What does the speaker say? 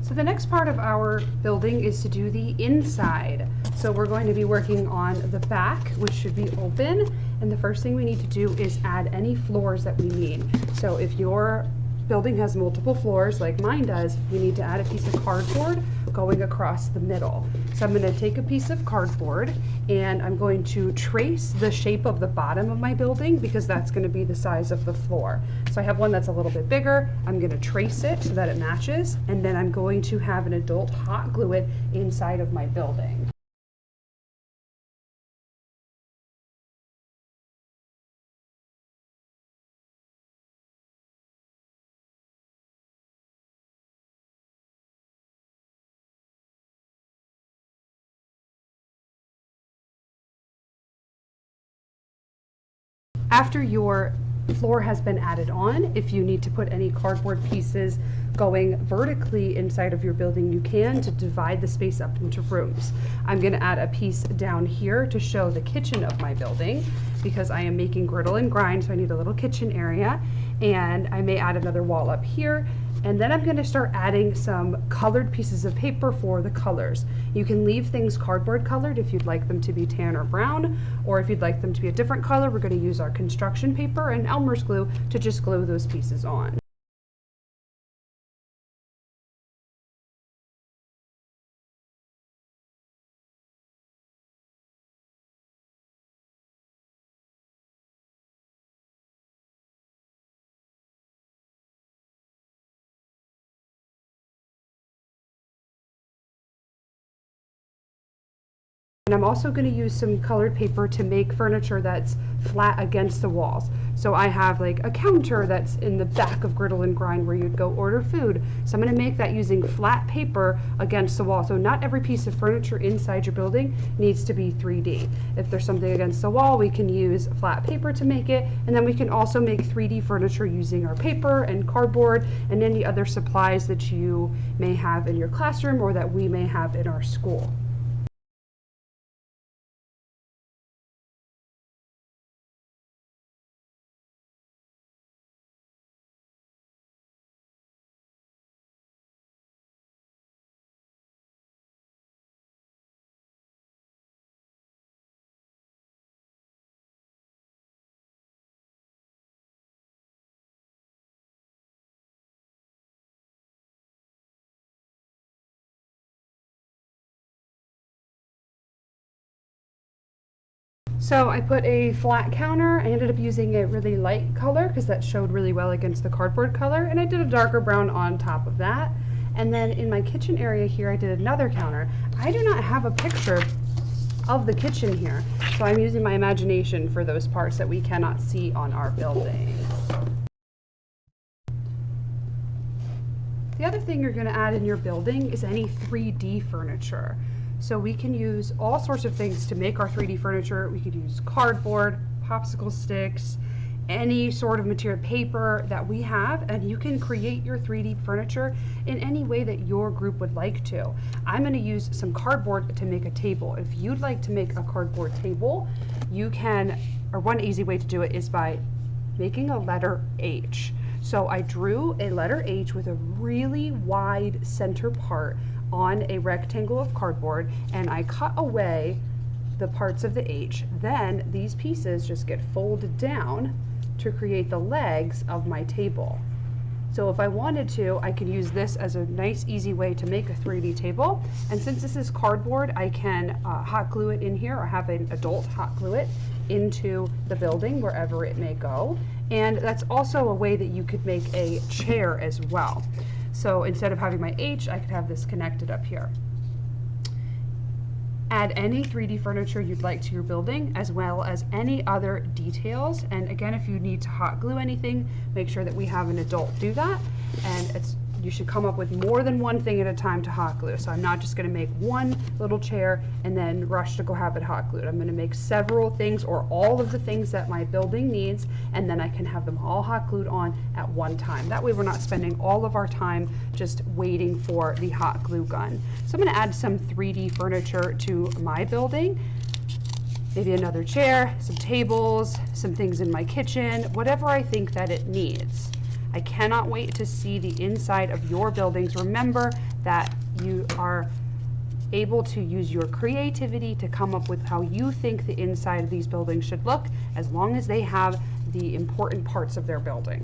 So the next part of our building is to do the inside. So we're going to be working on the back, which should be open. And the first thing we need to do is add any floors that we need. So if your building has multiple floors like mine does, we need to add a piece of cardboard going across the middle. So I'm going to take a piece of cardboard and I'm going to trace the shape of the bottom of my building because that's going to be the size of the floor. So I have one that's a little bit bigger. I'm going to trace it so that it matches, and then I'm going to have an adult hot glue it inside of my building. After your floor has been added on, if you need to put any cardboard pieces going vertically inside of your building, you can, to divide the space up into rooms. I'm going to add a piece down here to show the kitchen of my building because I am making griddle and grind, so I need a little kitchen area, and I may add another wall up here. And then I'm going to start adding some colored pieces of paper for the colors. You can leave things cardboard colored if you'd like them to be tan or brown, or if you'd like them to be a different color, we're going to use our construction paper and Elmer's glue to just glue those pieces on. And I'm also going to use some colored paper to make furniture that's flat against the walls. So I have like a counter that's in the back of Griddle and Grind where you'd go order food. So I'm going to make that using flat paper against the wall. So not every piece of furniture inside your building needs to be 3D. If there's something against the wall, we can use flat paper to make it. And then we can also make 3D furniture using our paper and cardboard and any other supplies that you may have in your classroom or that we may have in our school. So I put a flat counter. I ended up using a really light color because that showed really well against the cardboard color, and I did a darker brown on top of that. And then in my kitchen area here, I did another counter. I do not have a picture of the kitchen here, so I'm using my imagination for those parts that we cannot see on our building. The other thing you're going to add in your building is any 3D furniture. So we can use all sorts of things to make our 3D furniture. We could use cardboard, popsicle sticks, any sort of material, paper that we have, and you can create your 3D furniture in any way that your group would like to. I'm going to use some cardboard to make a table. If you'd like to make a cardboard table, you can, or one easy way to do it is by making a letter H. So I drew a letter H with a really wide center part on a rectangle of cardboard, and I cut away the parts of the H. Then these pieces just get folded down to create the legs of my table. So if I wanted to, I could use this as a nice easy way to make a 3D table. And since this is cardboard, I can hot glue it in here, or have an adult hot glue it into the building wherever it may go. And that's also a way that you could make a chair as well. So instead of having my H, I could have this connected up here. Add any 3D furniture you'd like to your building, as well as any other details. And again, if you need to hot glue anything, make sure that we have an adult do that. And you should come up with more than one thing at a time to hot glue. So I'm not just going to make one little chair and then rush to go have it hot glued. I'm going to make several things, or all of the things that my building needs, and then I can have them all hot glued on at one time. That way we're not spending all of our time just waiting for the hot glue gun. So I'm going to add some 3D furniture to my building. Maybe another chair, some tables, some things in my kitchen, whatever I think that it needs. I cannot wait to see the inside of your buildings. Remember that you are able to use your creativity to come up with how you think the inside of these buildings should look, as long as they have the important parts of their building.